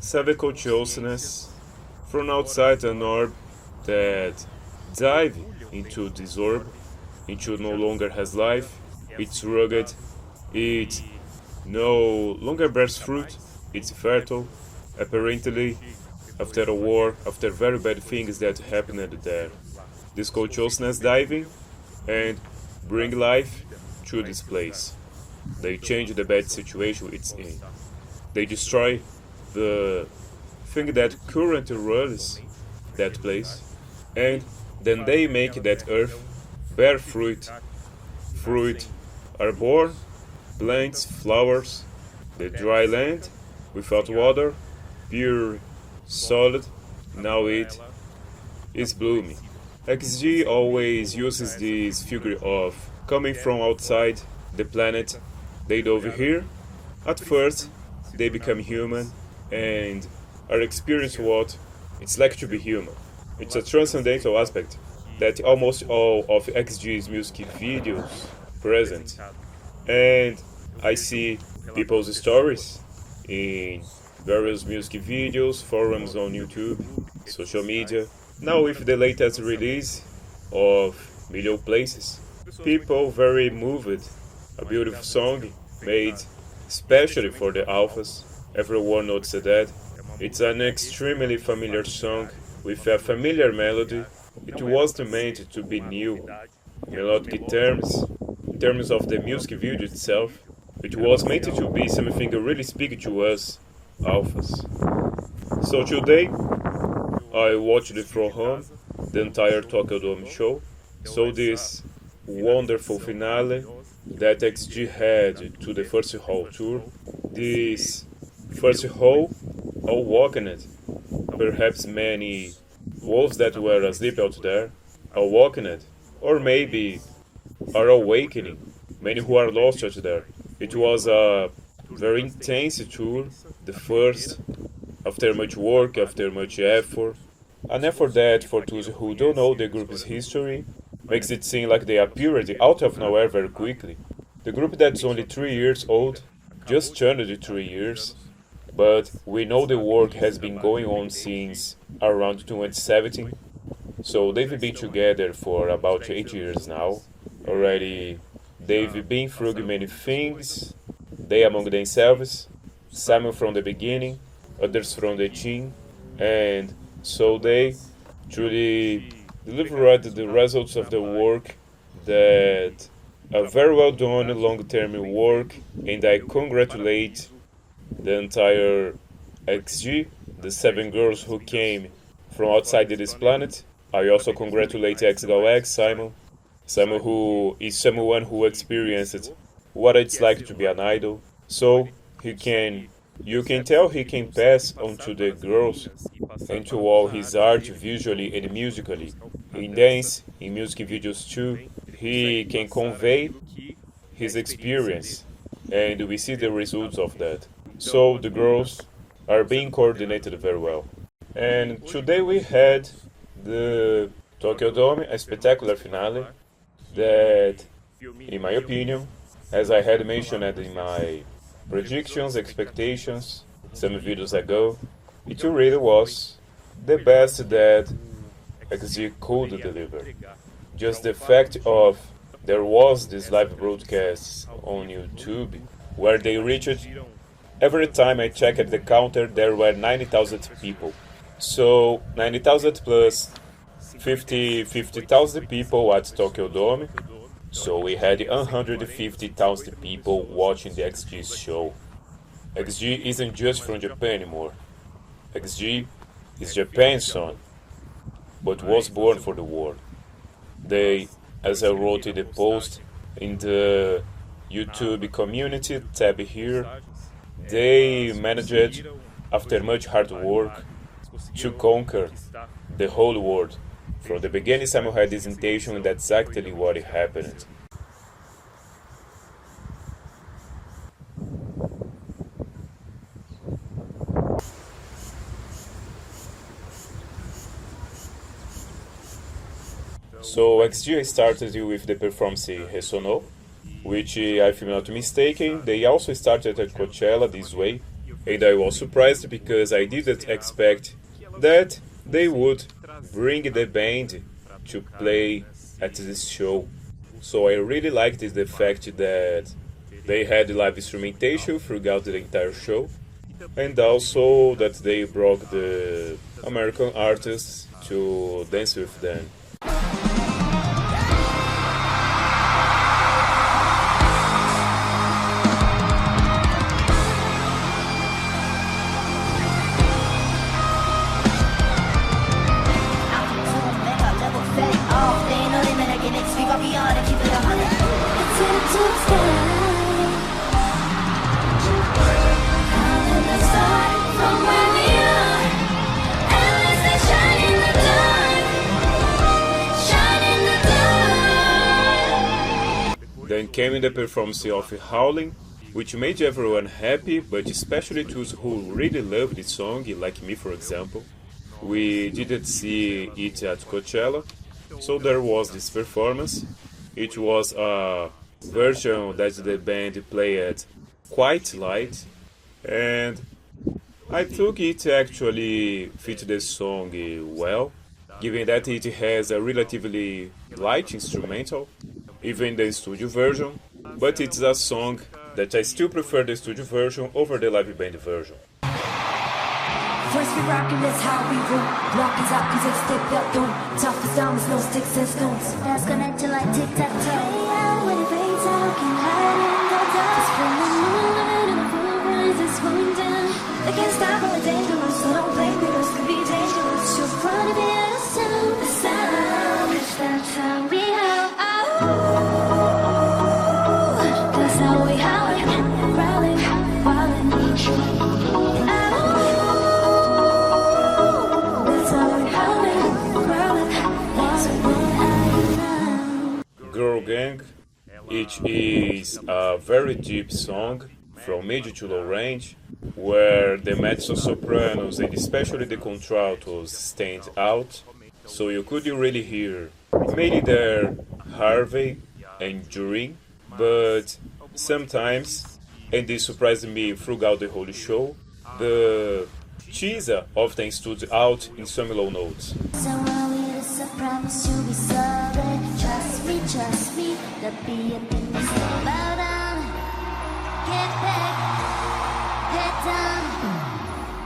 Savicociousness from outside an orb that dive into this orb, into no longer has life, it's rugged, it no longer bears fruit, it's fertile, apparently after a war, after very bad things that happened there. This cociousness diving and bring life to this place. They change the bad situation it's in. They destroy the thing that currently rules that place, and then they make that earth bear fruit. Fruit are born, plants, flowers, the dry land without water, pure, solid, now it is blooming. XG always uses this figure of coming from outside the planet they dove here. At first, they become human and are experience what it's like to be human. It's a transcendental aspect that almost all of XG's music videos present. And I see people's stories in various music videos, forums on YouTube, social media. Now with the latest release of Million Places, people very moved. A beautiful song made especially for the alphas. Everyone noticed that. It's an extremely familiar song with a familiar melody. It wasn't meant to be new. Melodic terms, in terms of the music video itself, it was meant to be something really speak to us, alphas. So today, I watched it from home, the entire Tokyo Dome show. So this wonderful finale that XG had to the first hall tour. This first hall, all walking it. Perhaps many wolves that were asleep out there are walking it. Or maybe are awakening. Many who are lost out there. It was a very intense tour, the first, after much work, after much effort. An effort that, for those who don't know the group's history, makes it seem like they appeared out of nowhere very quickly. The group that's only 3 years old, just turned 3 years, but we know the work has been going on since around 2017, so they've been together for about 8 years now. Already, they've been through many things, they among themselves, some from the beginning, others from the team, and so they truly delivered the results of the work that a very well done long-term work, and I congratulate the entire XG, the 7 girls who came from outside this planet. I also congratulate XGalX, Simon who is someone who experienced what it's like to be an idol, so you can tell he can pass on to the girls and to all his art visually and musically. In dance, in music videos too, he can convey his experience, and we see the results of that. So the girls are being coordinated very well. And today we had the Tokyo Dome, a spectacular finale that, in my opinion, as I had mentioned in my predictions, expectations, some videos ago, it really was the best that XG could deliver. Just the fact of there was this live broadcast on YouTube where they reached, every time I checked the counter there were 90,000 people. So 90,000 plus 50,000 people at Tokyo Dome. So we had 150,000 people watching the XG's show. XG isn't just from Japan anymore. XG is Japan's son, but was born for the world. They, as I wrote in the post in the YouTube community tab here, they managed, after much hard work, to conquer the whole world. From the beginning, Samuel had this intention, and that's exactly what happened. So XG started with the performance Hesono, which, if I'm not mistaken, they also started at Coachella this way. And I was surprised because I didn't expect that they would bring the band to play at this show. So I really liked the fact that they had live instrumentation throughout the entire show, and also that they brought the American artists to dance with them. Then came the performance of Howling, which made everyone happy, but especially those who really loved the song, like me for example. We didn't see it at Coachella, so there was this performance. It was a version that the band played quite light, and I think it actually fit the song well, given that it has a relatively light instrumental, even the studio version, but it's a song that I still prefer the studio version over the live band version. First we rockin', that's how we roll. Block is out, cause it's thick up, don't. Tough as diamonds, no sticks and stones. That's connected like tic-tac-toe. Play out when it rains out, can hide in the dark. Cause from the moonlight and the full rise is going down. They can't stop when we're dangerous, so don't play with us, could be dangerous. You're front of it, the sound, that's how we howl. That's how we howlin', growlin', wildin'. Girl Gang, it is a very deep song from mid to low range, where the mezzo-sopranos and especially the contraltos stand out, so you could really hear mainly their Harvey and Jurin, but sometimes, and this surprised me throughout the whole show, the Chisa often stood out in some low notes. Trust me, the being in the bow down, get back, head down,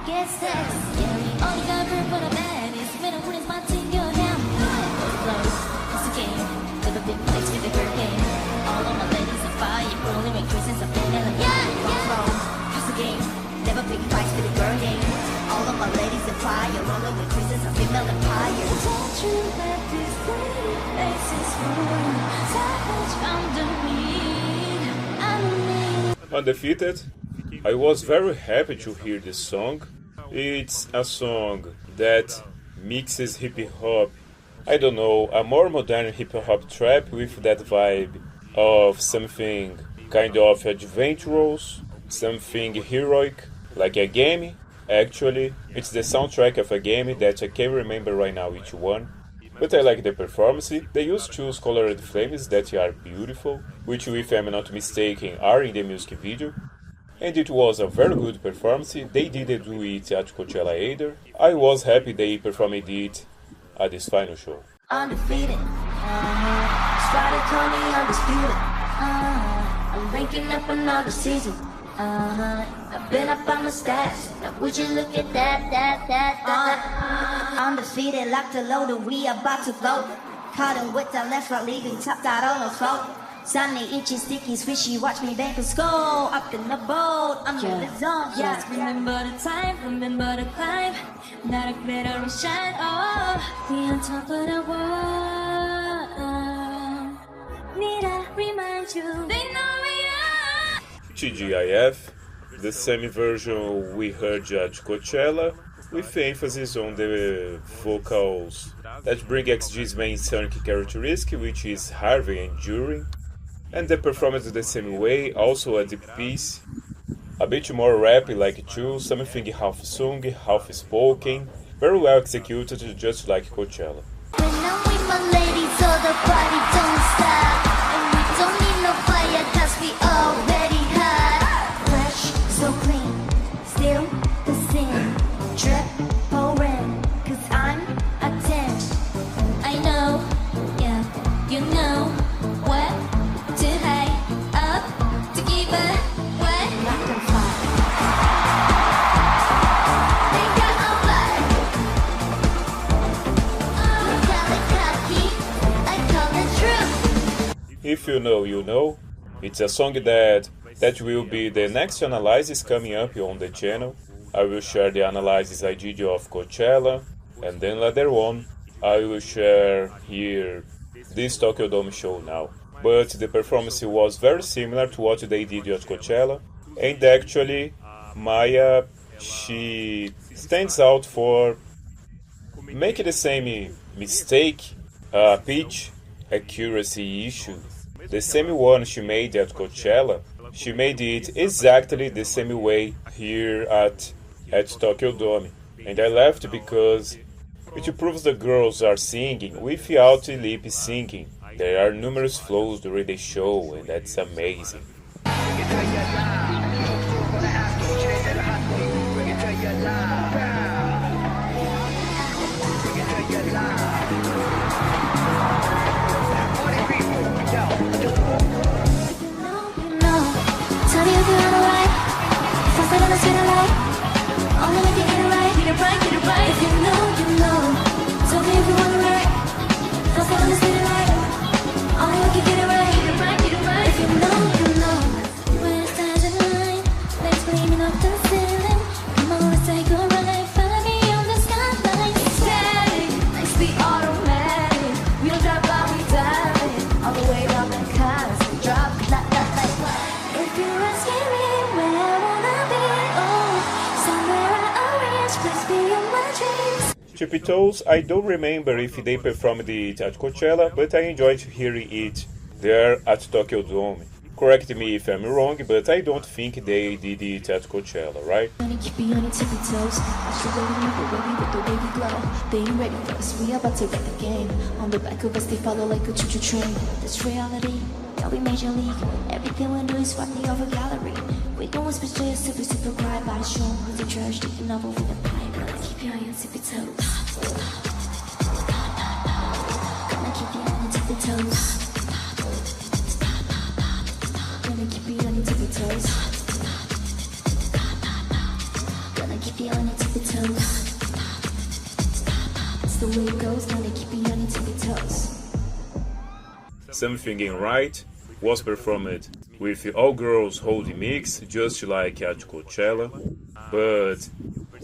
get sex. Yeah, we only got room for the man. It's when I'm putting my team, you're down. It's a game, with a big place with a hurricane. All of my ladies are fire, rolling with Christians, I'm feeling like yeah. It's a game, never big fights with a girl game. All of my ladies are fire, rolling with Christians, I'm female empire. Don't you let this lady faces ruin. Undefeated, I was very happy to hear this song. It's a song that mixes hip hop, I don't know, a more modern hip hop trap with that vibe of something kind of adventurous, something heroic, like a game. Actually, it's the soundtrack of a game that I can't remember right now which one. But I like the performance. They use two colored flames that are beautiful, which if I'm not mistaken are in the music video. And it was a very good performance. They didn't do it at Coachella either. I was happy they performed it at this final show. Undefeated, started calling undisputed, I'm ranking up another season, I've been up on the stats, now would you look at that. Undefeated, locked and loaded, we about to go. Caught him with the left right, leaving topped out on the floor. Sunny, itchy, sticky, swishy, watch me bank and score. Up in the boat, I'm in the zone. Just remember the time, remember the climb. Not a glitter and shine, oh. We on top of the world. Need I remind you, they know we are. TGIF, the same version we heard at Coachella, with emphasis on the vocals that bring XG's main sonic characteristic, which is Harvey and Jurin, and the performance the same way, also a deep piece, a bit more rap like too, something half sung, half spoken, very well executed, just like Coachella. When I'm with my ladies, so the party don't stop, and we don't need no fire, cause we already hot. Fresh, so clean, still you know, you know. It's a song that will be the next analysis coming up on the channel. I will share the analysis I did of Coachella, and then later on I will share here this Tokyo Dome show now. But the performance was very similar to what they did at Coachella, and actually Maya, she stands out for making the same mistake, pitch accuracy issue. The same one she made at Coachella, she made it exactly the same way here at Tokyo Dome. And I laughed because it proves the girls are singing without lip syncing. There are numerous flows during the show, and that's amazing. Tell me if you're on the right. If I said on the street I like, only if you get it right, get it right, get it right. If you know, you know. Tell me if you want it right. If I said on the street I like, only if you get it right, get it right, get it right. If you know, you know. When it's time to line, legs gleaming up the ceiling. Come on, let's take a ride. Follow me on the skyline. Static, nice be automatic. We don't drive by, we dive it. All the way down the cars, drop, like. If you're asking me where I wanna be, oh, somewhere I arrange, please be on my dreams. Tippy Toes, I don't remember if they performed it at Coachella, but I enjoyed hearing it there at Tokyo Dome. Correct me if I'm wrong, but I don't think they did it at Coachella, right? Keep you on your tippy toes. I should go with you, baby, with the wavy glow. They ain't ready for us, we about to wreck the game. On the back of us, they follow like a choo-choo train. That's reality, yeah, we major league. Everything we do is rock the over gallery. We gon' switch to a super, super quiet body show. Who's the trash, taking off over the pipe. Gonna keep you on your tippy toes. Gonna keep you on your tippy toes. Gonna keep you on your tippy toes. Gonna keep you on your tippy toes. It's the way it goes, gonna keep you on your tippy toes. Something in Right was performed with all girls holding mix, just like at Coachella, but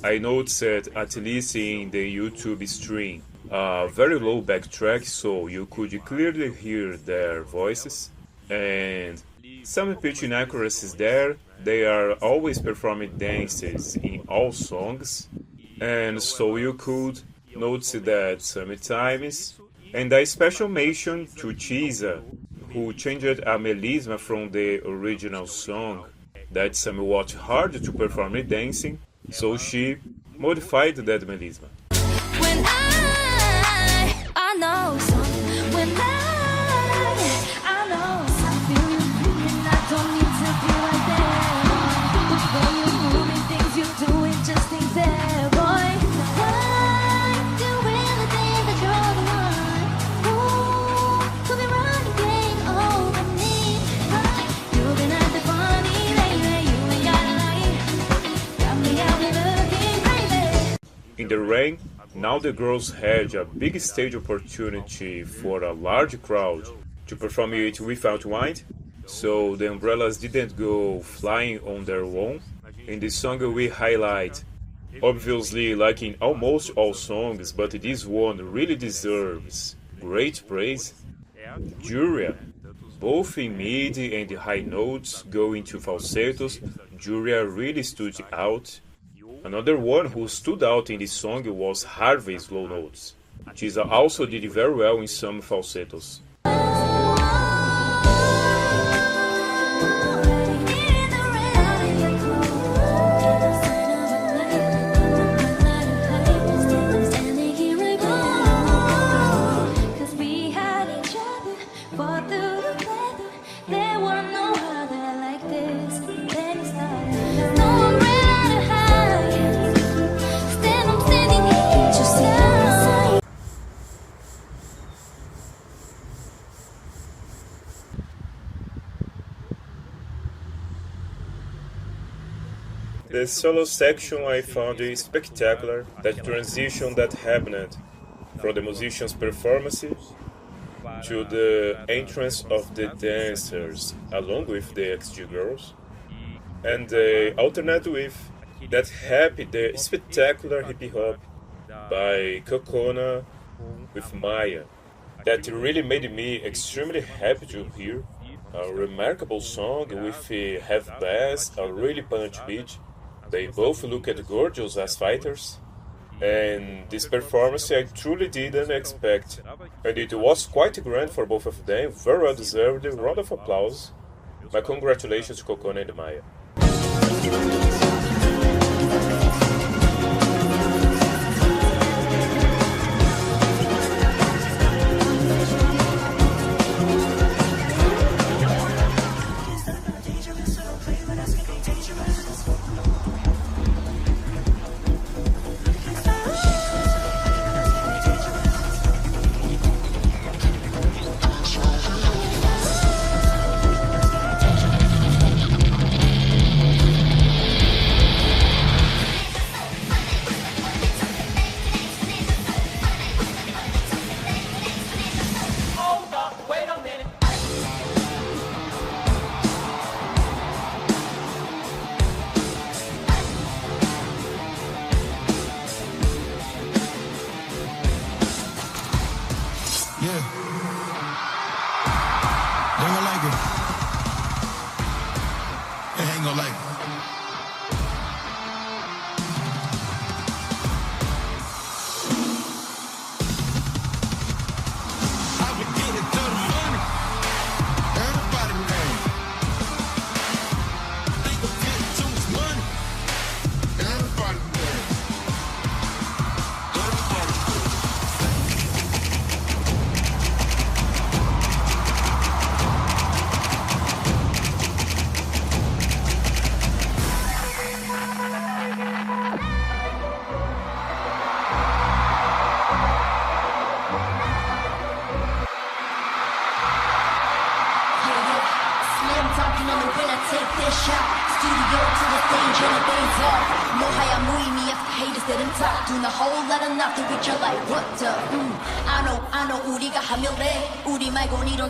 I noticed at least in the YouTube stream, a very low backtrack, so you could clearly hear their voices, and some pitch inaccuracies there. They are always performing dances in all songs, and so you could notice that sometimes. And a special mention to Chisa, who changed a melisma from the original song. That's somewhat hard to perform in dancing, so she modified that melisma. When I know something. When I know something. And I don't need to be like that. Before you moving things you do it just ain't there, boy. I'm doing the thing that you're the one. Ooh, could be running thing over me. You've been at the funny lately. You ain't got a lie. Got me out here looking crazy. In the rain, now the girls had a big stage opportunity for a large crowd to perform it without wind, so the umbrellas didn't go flying on their own. In this song we highlight, obviously like in almost all songs, but this one really deserves great praise, Juria. Both in mid and high notes going to falsettos, Juria really stood out. Another one who stood out in this song was Harvey's low notes. Chisa also did very well in some falsettos. The solo section I found it spectacular, that transition that happened from the musician's performance to the entrance of the dancers along with the XG girls, and they alternate with that happy, the spectacular hip hop by Cocona with Maya. That really made me extremely happy to hear. A remarkable song with a heavy bass, a really punch beat. They both look gorgeous as fighters. And this performance I truly didn't expect. And it was quite grand for both of them. Very well deserved. A round of applause. My congratulations to Cocona and Maya.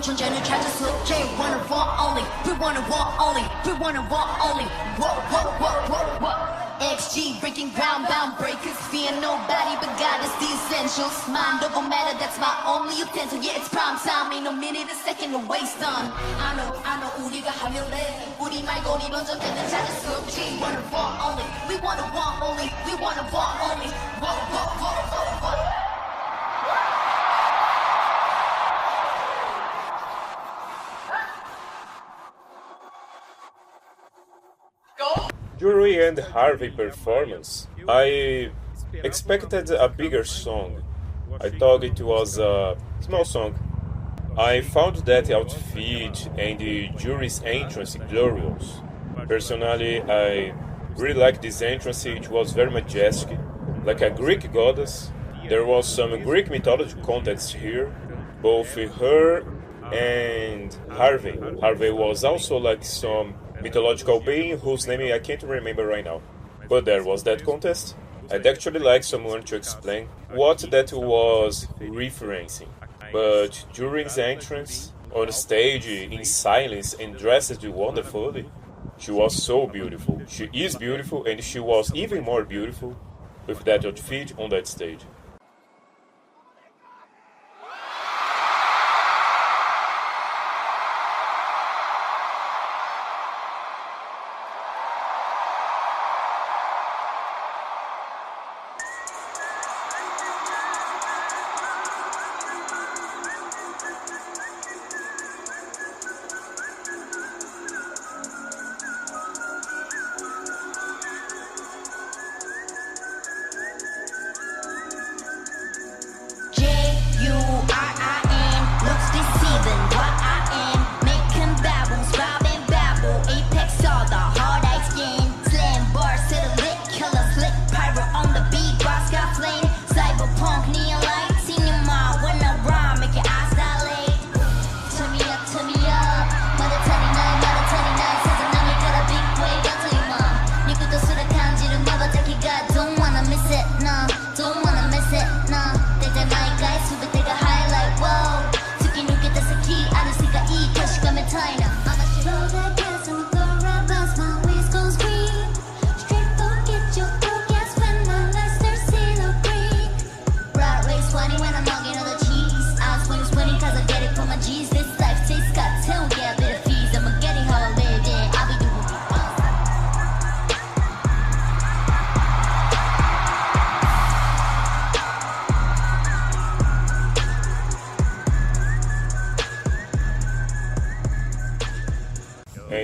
존재는 찾을 수 없지. One and one only. We want and want only. We want and want only. Whoa, whoa, whoa, whoa, whoa. XG breaking ground, bound breakers. Fear nobody but God is the essentials. Mind over matter, that's my only utensil. Yeah, it's prime time. Ain't no minute, a second to waste on. I know, 우리가 하면 돼. 우리 말고 이런 존재는 찾을 수 없지. One and one only. We want and want only. We want and want only. Whoa, whoa, whoa, whoa, whoa. Jurin and Harvey performance. I expected a bigger song. I thought it was a small song. I found that outfit and the jury's entrance glorious. Personally, I really liked this entrance. It was very majestic, like a Greek goddess. There was some Greek mythology context here, both her and Harvey. Harvey was also like some mythological being whose name I can't remember right now. But there was that contest. I'd actually like someone to explain what that was referencing. But during the entrance, on stage, in silence and dressed wonderfully, she was so beautiful. She is beautiful and she was even more beautiful with that outfit on that stage.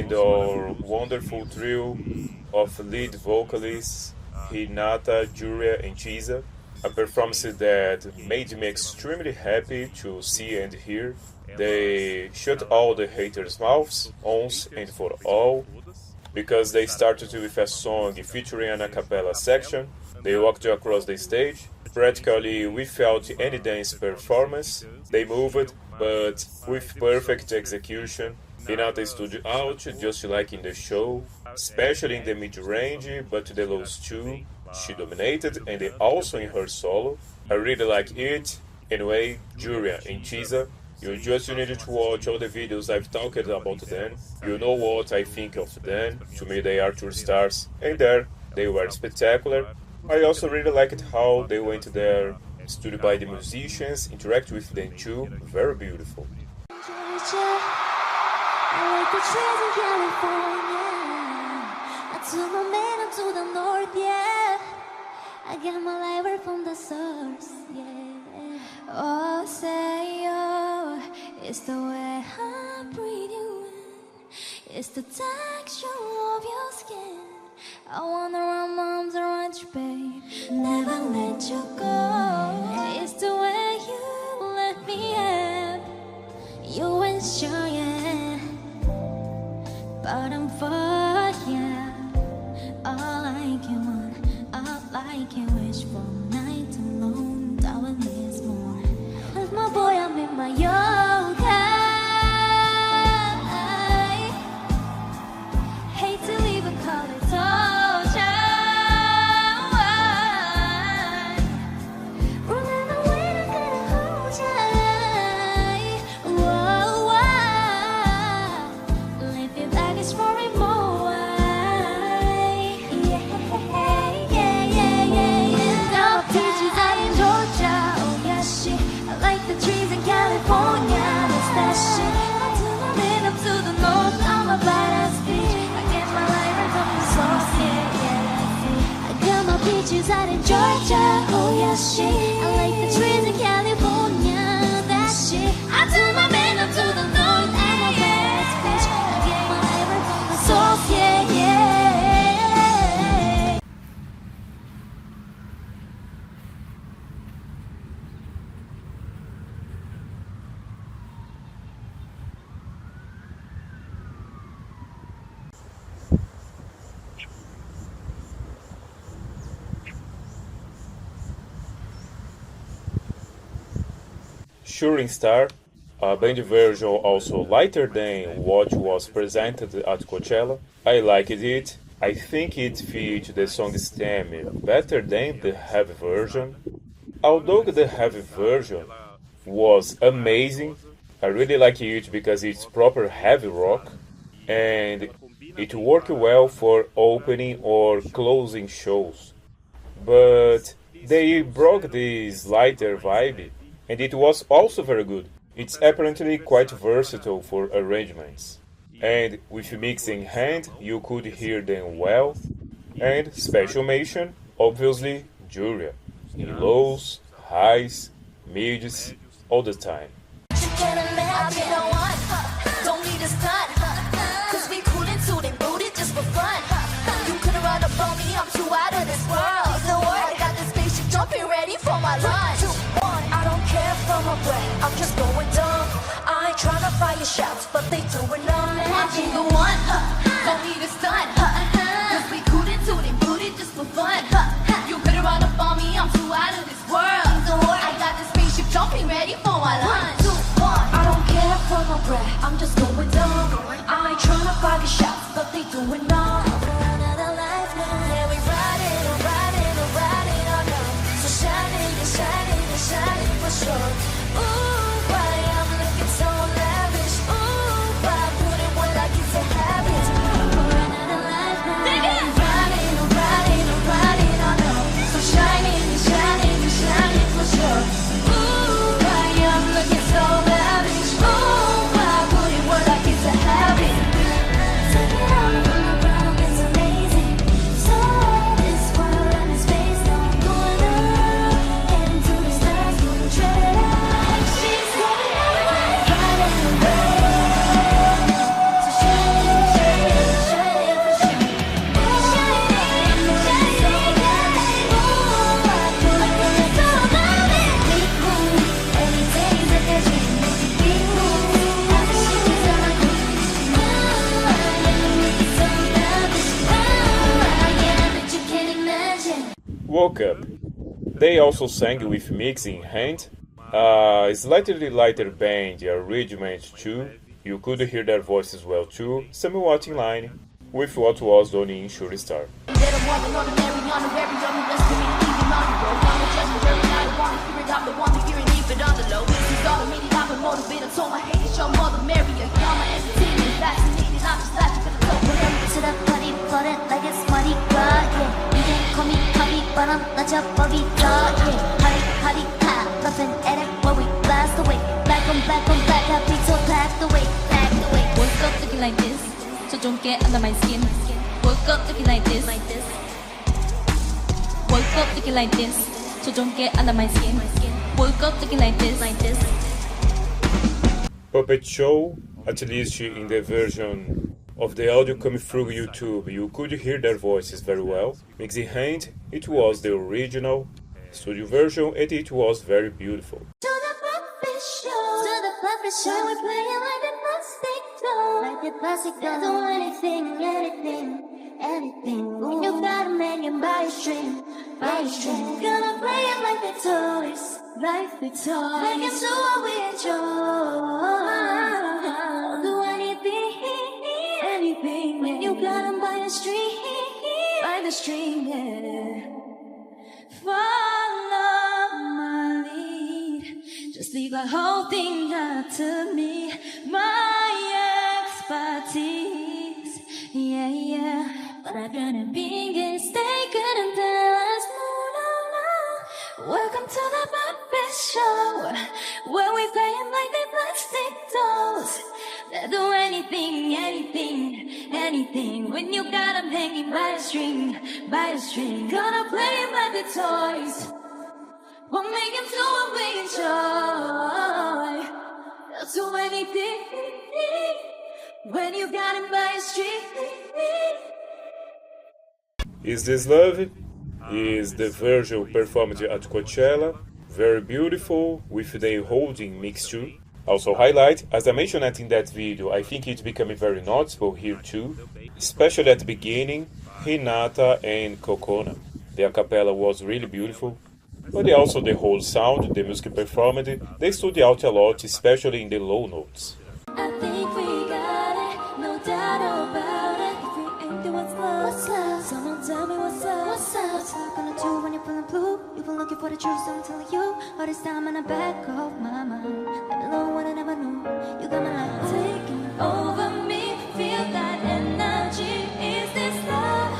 and our wonderful trio of lead vocalists Hinata, Juria, and Chisa. A performance that made me extremely happy to see and hear. They shut all the haters' mouths once and for all, because they started with a song featuring an a cappella section. They walked across the stage, practically without any dance performance. They moved, but with perfect execution. Hinata stood out just like in the show, especially in the mid-range, but the lows too. She dominated, and also in her solo. I really like it. Anyway, Juria and Chisa, you just need to watch all the videos I've talked about them. You know what I think of them. To me, they are two stars, and there, they were spectacular. I also really liked how they went there, stood by the musicians, interact with them too. Very beautiful. Georgia, I like the trees in California. I took my man up to the north, yeah. I get my light right from the source, yeah. Oh, say, oh, it's the way I breathe you in. It's the texture of your skin. I wanna run my arms around you, babe. Never let you go. It's the way you let me have you ensure, yeah. But I'm for you. All I can want, all I can wish for. Night alone, darling, is more. With my boy, I'm in my yoga. Hate to leave and call it torture. Running away, I'm gonna hold you. Whoa, whoa. Leave your baggage for it more. Yeah, yeah, yeah, yeah, yeah. Now peaches out in Georgia. Oh yeah, shit. I like the trees in California. That's that shit. I took my man up to the north. I'm a badass bitch. I get my light right from the source. Yeah, yeah, that's it. I got my peaches out in Georgia. Oh yeah, shit. I like the trees in California. That shit. I took my man up to the north. I'm a badass bitch. I get my light right from the source. Yeah, yeah. Shooting Star, a band version also lighter than what was presented at Coachella. I liked it. I think it fit the song's theme better than the heavy version. Although the heavy version was amazing, I really like it because it's proper heavy rock and it worked well for opening or closing shows. But they brought this lighter vibe, and it was also very good. It's apparently quite versatile for arrangements. And with mix in hand, you could hear them well. And special mention, obviously, Juria. In lows, highs, mids, all the time. You can imagine I want, don't need a stunt, cause we cool and suit and booted just for fun. You couldn't run up on me, I'm too out of this world. So I got this spaceship jumping ready for my lunch. 2, 1, I don't care for my breath, I'm just going dumb. I ain't tryna fire shots, but they doing none. I'm the one, don't need a stunt, cause we cool and suit and booted just for fun. You couldn't run up on me, I'm too out of this world. So I got this spaceship jumping ready for my lunch. 2, 1, I don't care for my breath, I'm just going dumb. I ain't tryna fire shots, but they doing none. For another life now, yeah, we riding, riding, riding on up. So shining, shining, shining for sure. Ooh, why I'm looking so lavish. Ooh, why I put it where like it's a habit. For another life now, yeah, we riding, riding, riding on up. So shining, shining, shining for sure. Ooh, why I'm looking so lavish. Ooh, why I put it where like it's a habit. Take it all from the ground, it's amazing. So this world and this space, don't going up. Heading to the stars, moving straight up. She They also sang with mixing hand, a slightly lighter band arrangement too. You could hear their voices well too, somewhat in line with what was done in Shuri Star. To the party, float it like it's Mardi Gras, yeah. You can call me Poppy, but I'm not your Bobby dog, yeah. Party, ha, nothing at it when we blast away. Black on black, happy so packed away. Woke up looking like this, so don't get under my skin. Woke up looking like this. Woke up looking like this, so don't get under my skin. Woke up looking like this. Puppet Show, at least in the version of the audio coming through YouTube, you could hear their voices very well. Mixing hand, it was the original studio version and it was very beautiful. To the puppet show, we're playing like a plastic doll. Like a plastic doll. Do anything. When you got a million by a string. Gonna play it like the toys. Make it so what we enjoy. Do anything. When you got 'em by the string, yeah. Follow my lead, just leave the whole thing up to me. My expertise, yeah. But I'm gonna be and stay good until last moon. Welcome to the puppet show, where we play 'em like they plastic dolls. They'll do anything. When you got 'em hanging by a string. Gonna play 'em like the toys. We'll make 'em do what we enjoy. They'll do anything. When you got 'em by a string. Is This Love? Is the version performed at Coachella. Very beautiful, with the holding mix too. Also highlight, as I mentioned in that video, I think it's becoming very noticeable here too, especially at the beginning, Hinata and Cocona. The acapella was really beautiful, but also the whole sound, the music performed, they stood out a lot, especially in the low notes. I think we got it, no doubt about it. If we ain't doing what's love? Someone tell me what's up. What's love gonna do when you're feeling blue? You've been looking for the truth, so I'm telling you. All this time in the back of my mind. Let me know what I never knew. You got my life taking over me. Feel that energy. Is this love?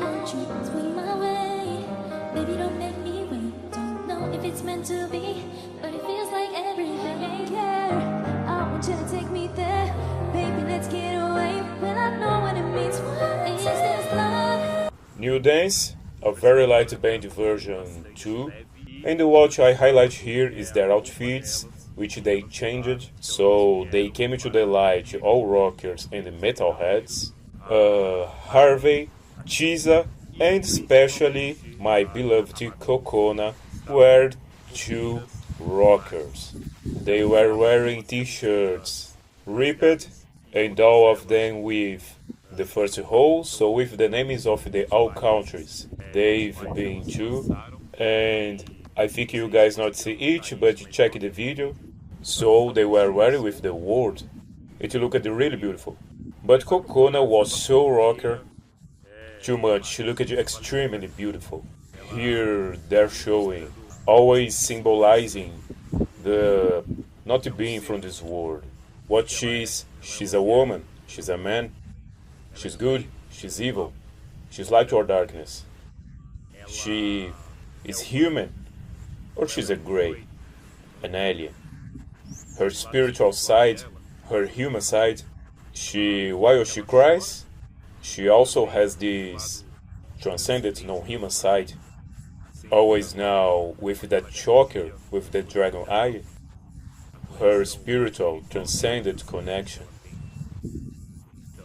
Won't you swing my way? Baby, don't make me wait. Don't know if it's meant to be, but it feels like everything. Yeah, I want you to take me there. Baby, let's get away. When I know what it means. What is this love? New Dance, a very light band version too. And what I highlight here is their outfits, which they changed, so they came to the light, all rockers and metalheads. Harvey, Chisa, and especially my beloved Cocona were two rockers. They were wearing t-shirts, ripped, and all of them with the first hole, so with the names of the all countries they've been to, and I think you guys not see each, but check the video. So they were wearing with the word. It looked really beautiful. But Cocona was so rocker, too much. She looked extremely beautiful. Here they're showing, always symbolizing the not being from this world. What she's a woman, she's a man, she's good, she's evil, she's light or darkness. She is human, or she's a grey, an alien. Her spiritual side, her human side, while she cries, she also has this transcendent non-human side. Always now with that choker, with the dragon eye, her spiritual transcendent connection.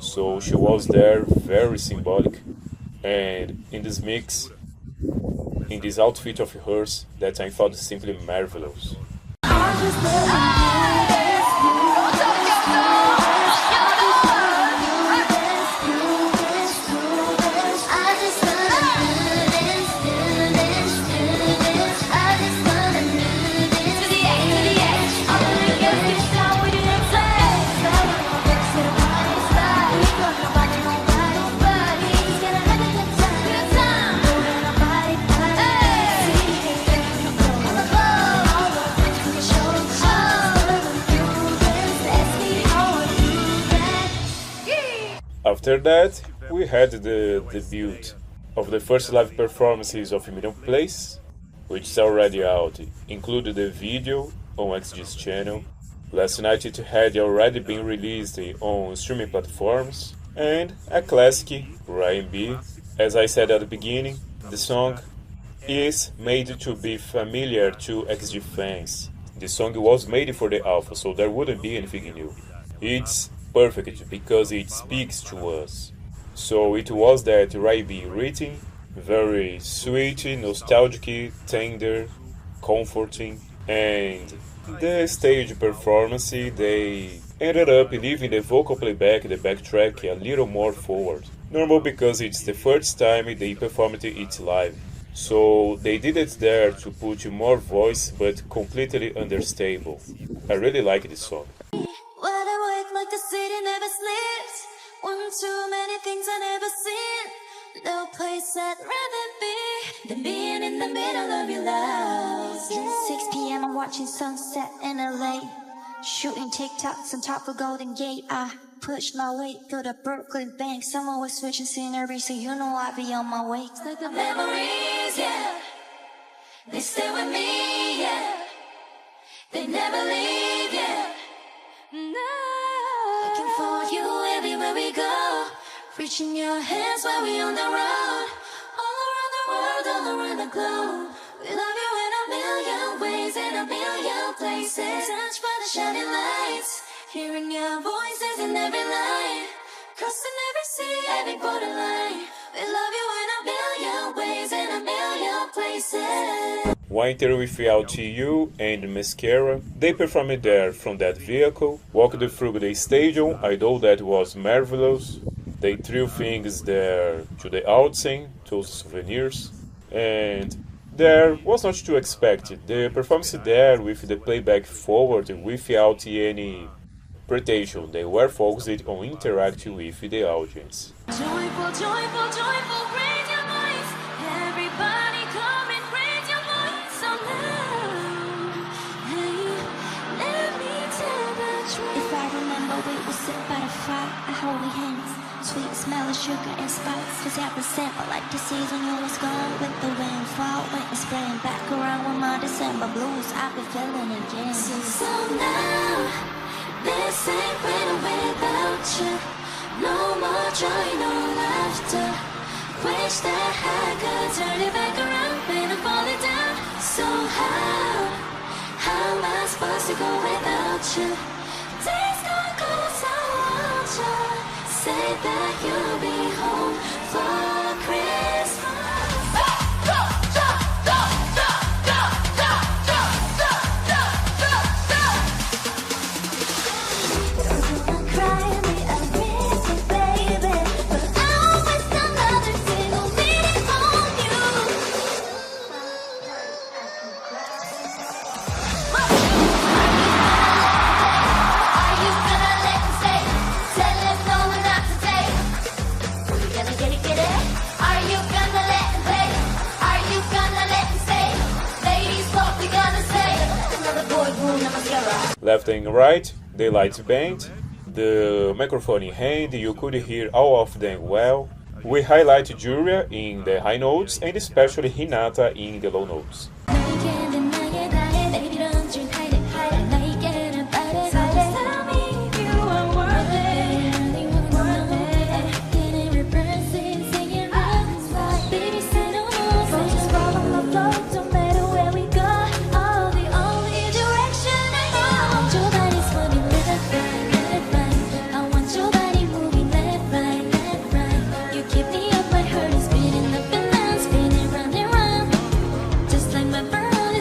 So she was there, very symbolic, and in this mix, in this outfit of hers, that I found simply marvelous. After that, we had the debut of the first live performances of Million Place, which is already out, included the video on XG's channel. Last night it had already been released on streaming platforms, and a classic, Ryan B. As I said at the beginning, the song is made to be familiar to XG fans. The song was made for the alpha, so there wouldn't be anything new. It's perfect because it speaks to us. So it was that Ryan B written, very sweet, nostalgic, tender, comforting, and the stage performance, they ended up leaving the vocal playback, the backtrack, a little more forward. Normal because it's the first time they performed it live. So they did it there to put more voice but completely understable. I really like this song. Wide awake like the city never sleeps. One too many things I never seen. No place I'd rather be than being in the middle of your love. Since 6 p.m. I'm watching sunset in LA. Shooting TikToks on top of Golden Gate. I push my way through the Brooklyn banks. I'm always switching scenery, so you know I be on my way. It's like the memories, yeah. They stay with me, yeah. They never leave, yeah. No. Looking for you everywhere we go. Reaching your hands while we on the road. All around the world, all around the globe. We love you in a million ways, in a million places. Search for the shining lights. Hearing your voices in every line. Crossing every sea, every borderline. We love you in a million ways, in a million places. Winter Without You and Mascara, they performed there from that vehicle, walked through the stadium, I know that was marvelous. They threw things there to the outside, those souvenirs, and there was not to expect. The performance there with the playback forward without any pretension, they were focused on interacting with the audience. Joyful, joyful, joyful, raise your voice. Everybody come and raise your voice so loud. Hey, let me tell the truth. If I remember, we would sit by the fire, our holy hands. Sweet smell of sugar and spice. Cause every sample like the season you was gone. With the wind fall, winter spraying back around with my December blues. I've been feeling again. So now, this ain't winter without you. No more joy, no laughter. Wish that I could turn it back around and I'm falling down. So how am I supposed to go without you? Days gone cold, so won't you say that you'll be home for Christmas? Left and right, the lights band, the microphone in hand, you could hear all of them well. We highlight Juria in the high notes and especially Hinata in the low notes. Just like my bird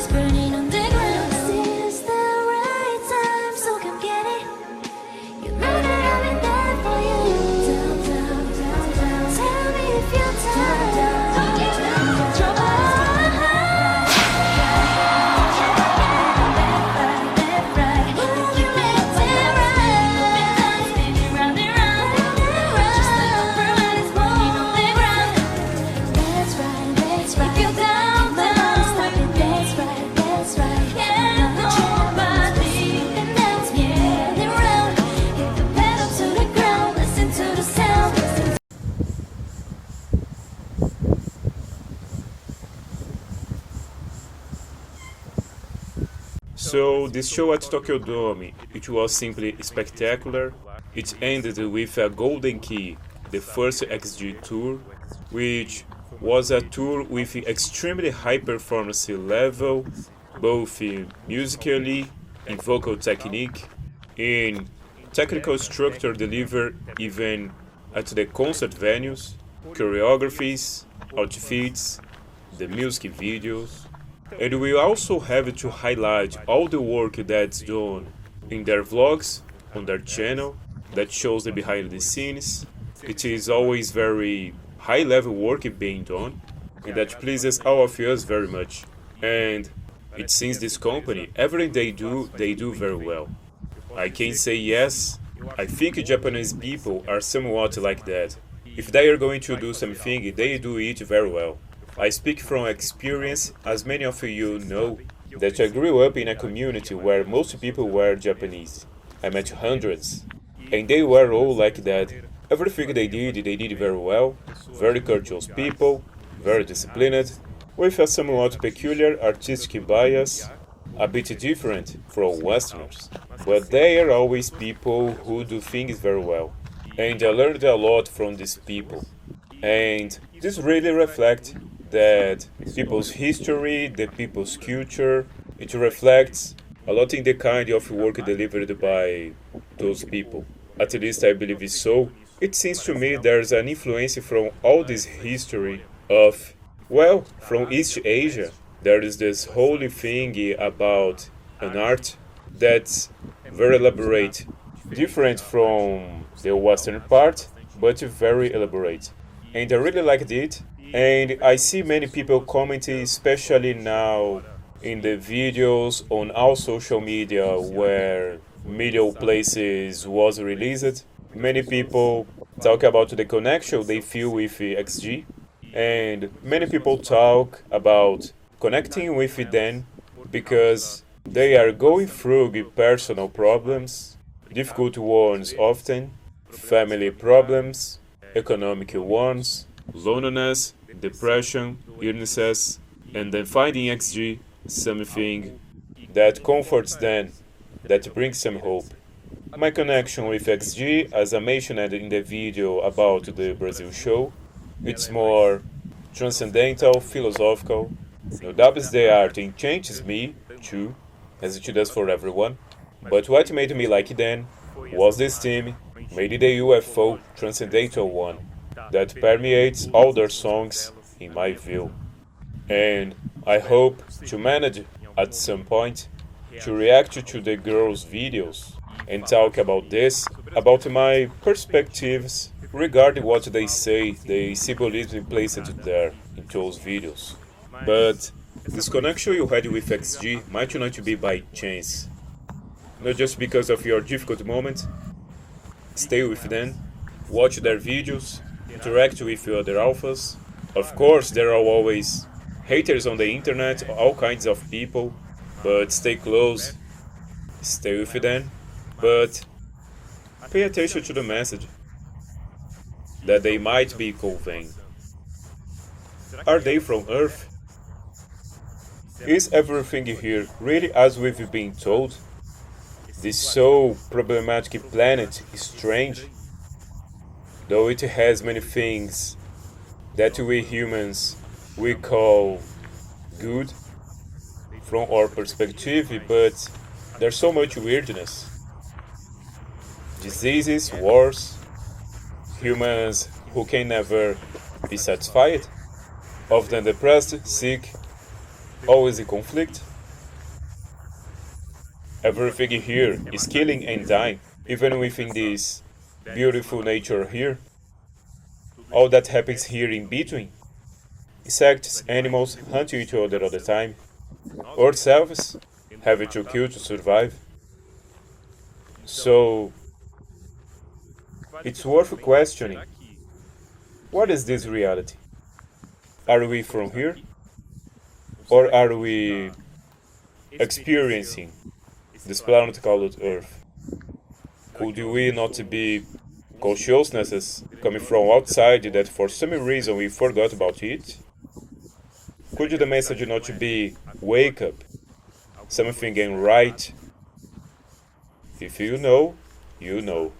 So this show at Tokyo Dome, it was simply spectacular. It ended with a golden key, the first XG tour, which was a tour with extremely high performance level, both musically, in vocal technique, in technical structure delivered even at the concert venues, choreographies, outfits, the music videos. And we also have to highlight all the work that's done in their vlogs, on their channel, that shows the behind the scenes. It is always very high level work being done, and that pleases all of us very much. And it seems this company, everything they do very well. I can say yes, I think Japanese people are somewhat like that. If they are going to do something, they do it very well. I speak from experience, as many of you know, that I grew up in a community where most people were Japanese. I met hundreds, and they were all like that. Everything they did very well, very courteous people, very disciplined, with a somewhat peculiar artistic bias, a bit different from Westerners. But they are always people who do things very well, and I learned a lot from these people. And this really reflects that people's history, the people's culture, it reflects a lot in the kind of work delivered by those people. At least I believe it's so. It seems to me there's an influence from all this history of, well, from East Asia. There is this whole thing about an art that's very elaborate, different from the Western part, but very elaborate. And I really liked it. And I see many people commenting, especially now in the videos on all social media where Middle Places was released. Many people talk about the connection they feel with XG, and many people talk about connecting with them because they are going through personal problems, difficult ones often, family problems, economic ones, loneliness, depression, illnesses, and then finding XG something that comforts them, that brings some hope. My connection with XG, as I mentioned in the video about the Brazil show, it's more transcendental, philosophical. No doubt the art changes me, too, as it does for everyone. But what made me like them was this theme, made the UFO transcendental one, that permeates all their songs, in my view. And I hope to manage, at some point, to react to the girls' videos and talk about this, about my perspectives regarding what they say, the symbolism placed there in those videos. But this connection you had with XG might not be by chance. Not just because of your difficult moment. Stay with them, watch their videos, interact with other alphas. Of course, there are always haters on the internet, all kinds of people, but stay close, stay with them, but pay attention to the message that they might be conveying. Are they from Earth? Is everything here really as we've been told? This so problematic planet is strange, though it has many things that we humans we call good from our perspective, but there's so much weirdness. Diseases, wars, humans who can never be satisfied, often depressed, sick, always in conflict. Everything here is killing and dying, even within this beautiful nature here. All that happens here in between. Insects, animals hunt each other all the time. Ourselves have to kill to survive. So, it's worth questioning. What is this reality? Are we from here? Or are we experiencing this planet called Earth? Could we not be consciousnesses coming from outside that for some reason we forgot about it? Could the message not be wake up? something ain't right. If you know, you know.